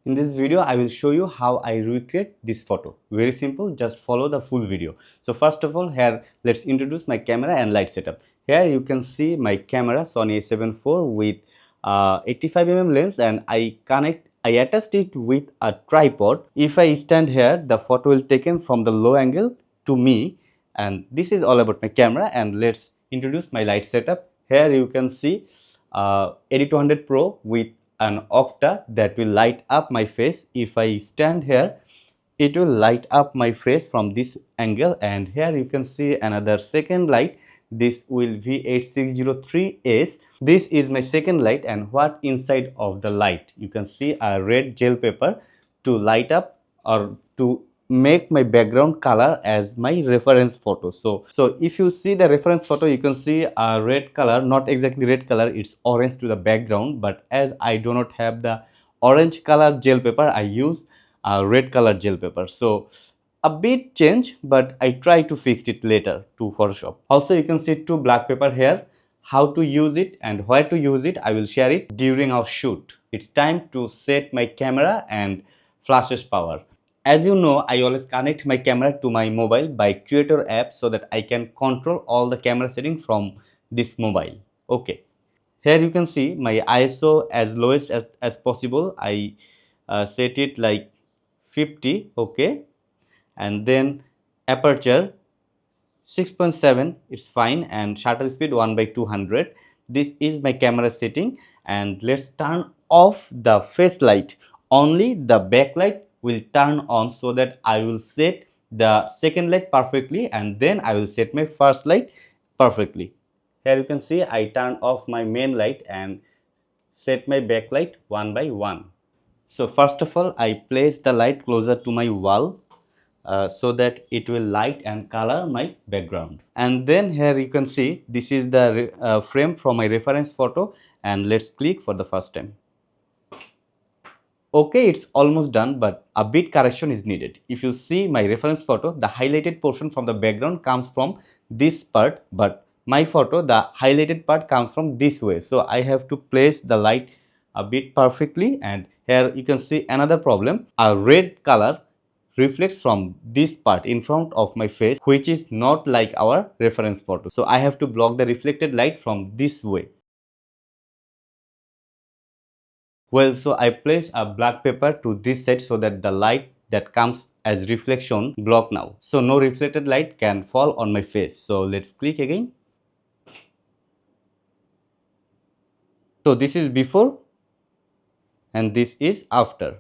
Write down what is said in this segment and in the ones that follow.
In this video, I will show you how I recreate this photo. Very simple, just follow the full video. So first of all, here let's introduce my camera and light setup. Here you can see my camera Sony A7 IV with 85mm lens, and I attached it with a tripod. If I stand here, the photo will taken from the low angle to me, and this is all about my camera. And let's introduce my light setup. Here you can see 8200 Pro with an octa that will light up my face. If I stand here, it will light up my face from this angle, and here you can see another second light. This will V8603S. This is my second light, and what inside of the light, you can see a red gel paper to light up or to make my background color as my reference photo. So if you see the reference photo, you can see a red color, not exactly red color, it's orange to the background, but as I do not have the orange color gel paper, I use a red color gel paper. So a bit change, but I try to fix it later to Photoshop. Also, you can see two black paper here. How to use it and where to use it, I will share it during our shoot. It's time to set my camera and flashes power. As you know, I always connect my camera to my mobile by Creator app so that I can control all the camera settings from this mobile. Okay. Here you can see my ISO as lowest as possible. I set it like 50. Okay. And then aperture 6.7, it's fine, and shutter speed 1 by 200. This is my camera setting, and let's turn off the face light. Only the backlight will turn on, so that I will set the second light perfectly, and then I will set my first light perfectly. Here you can see I turn off my main light and set my backlight one by one. So first of all, I place the light closer to my wall so that it will light and color my background. And then here you can see this is the frame from my reference photo, and let's click for the first time. Okay, it's almost done, but a bit correction is needed. If you see my reference photo, the highlighted portion from the background comes from this part, but my photo, the highlighted part comes from this way. So I have to place the light a bit perfectly, and here you can see another problem. A red color reflects from this part in front of my face, which is not like our reference photo. So I have to block the reflected light from this way. Well, so I place a black paper to this side so that the light that comes as reflection block now. So no reflected light can fall on my face. So let's click again. So this is before and this is after.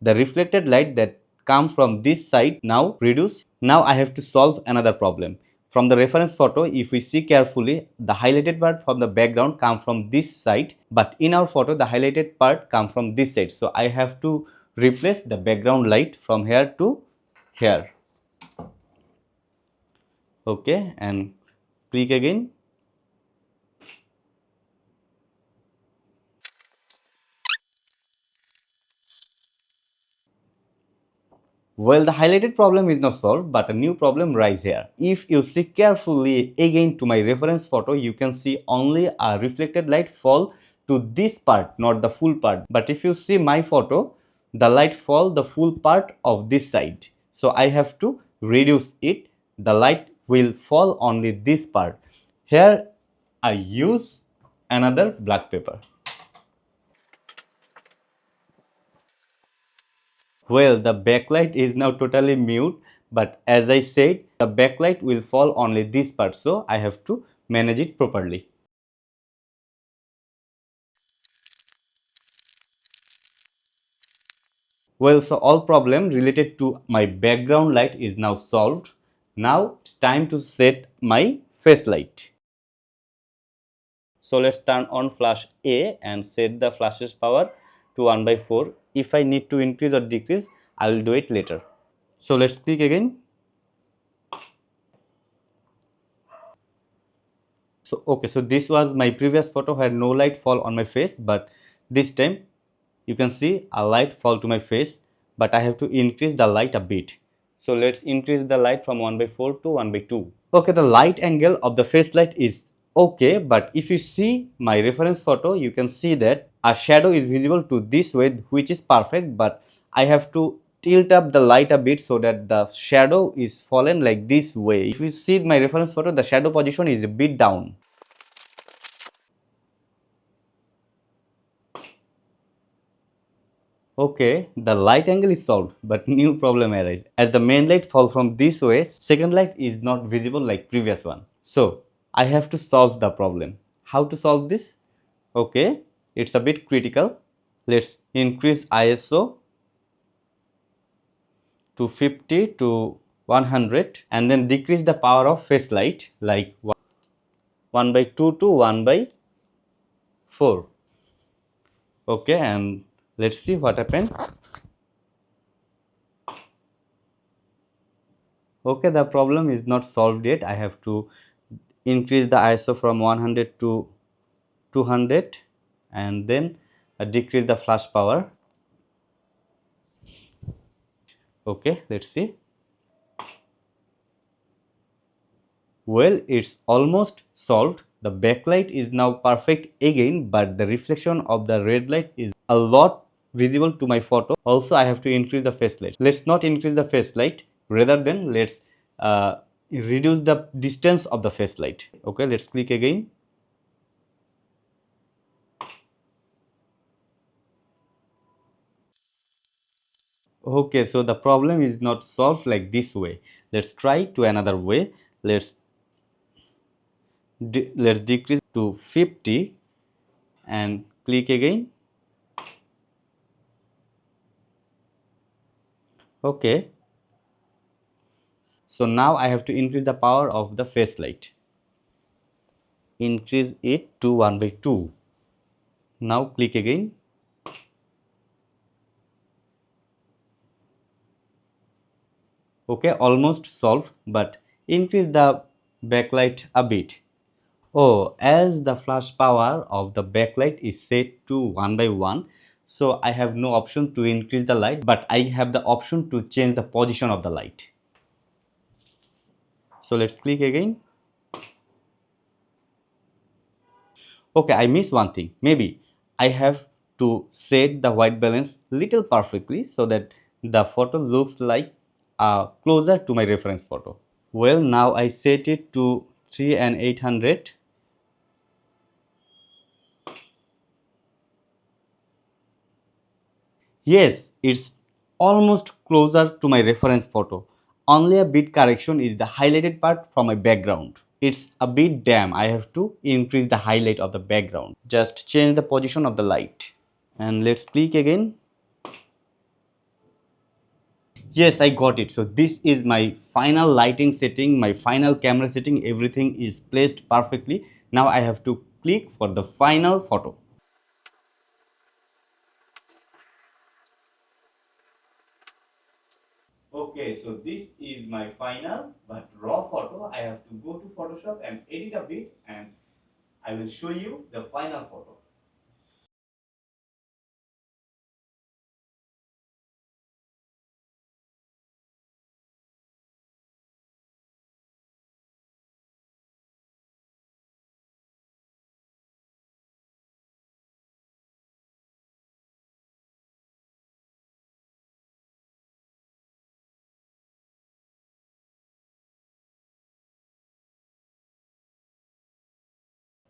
The reflected light that comes from this side now reduce. Now I have to solve another problem. From the reference photo, if we see carefully, the highlighted part from the background comes from this side, but in our photo the highlighted part comes from this side. So I have to replace the background light from here to here. Okay, and click again. Well, the highlighted problem is now solved, but a new problem rises here. If you see carefully again to my reference photo, you can see only a reflected light fall to this part, not the full part. But if you see my photo, the light fall the full part of this side. So I have to reduce it. The light will fall only this part. Here I use another black paper. Well, the backlight is now totally mute, but as I said, the backlight will fall only this part, so I have to manage it properly. Well, so all problem related to my background light is now solved. Now it's time to set my face light. So let's turn on flash A and set the flash's power to 1 by 4. If I need to increase or decrease, I will do it later. So let's click again. So okay, so this was my previous photo where no light fall on my face, but this time you can see a light fall to my face, but I have to increase the light a bit. So let's increase the light from 1 by 4 to 1 by 2. Okay, the light angle of the face light is okay, but if you see my reference photo, you can see that a shadow is visible to this way, which is perfect, but I have to tilt up the light a bit so that the shadow is fallen like this way. If you see my reference photo, the shadow position is a bit down. Okay, the light angle is solved, but new problem arises. As the main light fall from this way, second light is not visible like previous one. So I have to solve the problem. How to solve this? Okay, it's a bit critical. Let's increase ISO to 50 to 100 and then decrease the power of face light like 1 by 2 to 1 by 4. Okay, and let's see what happened. Okay, the problem is not solved yet. I have to increase the ISO from 100 to 200 and then decrease the flash power. Okay, let's see. Well, it's almost solved. The backlight is now perfect again, but the reflection of the red light is a lot visible to my photo. Also, I have to increase the face light. Let's not increase the face light. Rather than let's reduce the distance of the face light. Okay, let's click again. Okay, so the problem is not solved like this way. Let's try to another way. Let's let's decrease to 50 and click again. Okay, so now I have to increase the power of the face light. Increase it to 1 by 2. Now click again. Okay, almost solved, but increase the backlight a bit. Oh, as the flash power of the backlight is set to 1 by 1, so I have no option to increase the light, but I have the option to change the position of the light. So let's click again. Okay, I missed one thing. Maybe I have to set the white balance little perfectly so that the photo looks like closer to my reference photo. Well, now I set it to 3 and 800. Yes, it's almost closer to my reference photo. Only a bit correction is the highlighted part from my background. It's a bit dim. I have to increase the highlight of the background. Just change the position of the light. And let's click again. Yes, I got it. So this is my final lighting setting, my final camera setting. Everything is placed perfectly. Now I have to click for the final photo. Okay, so this is my final but raw photo. I have to go to Photoshop and edit a bit and I will show you the final photo.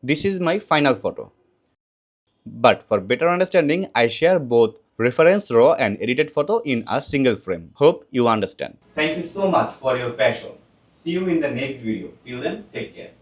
This is my final photo. But for better understanding, I share both reference raw and edited photo in a single frame. Hope you understand. Thank you so much for your passion. See you in the next video. Till then, take care.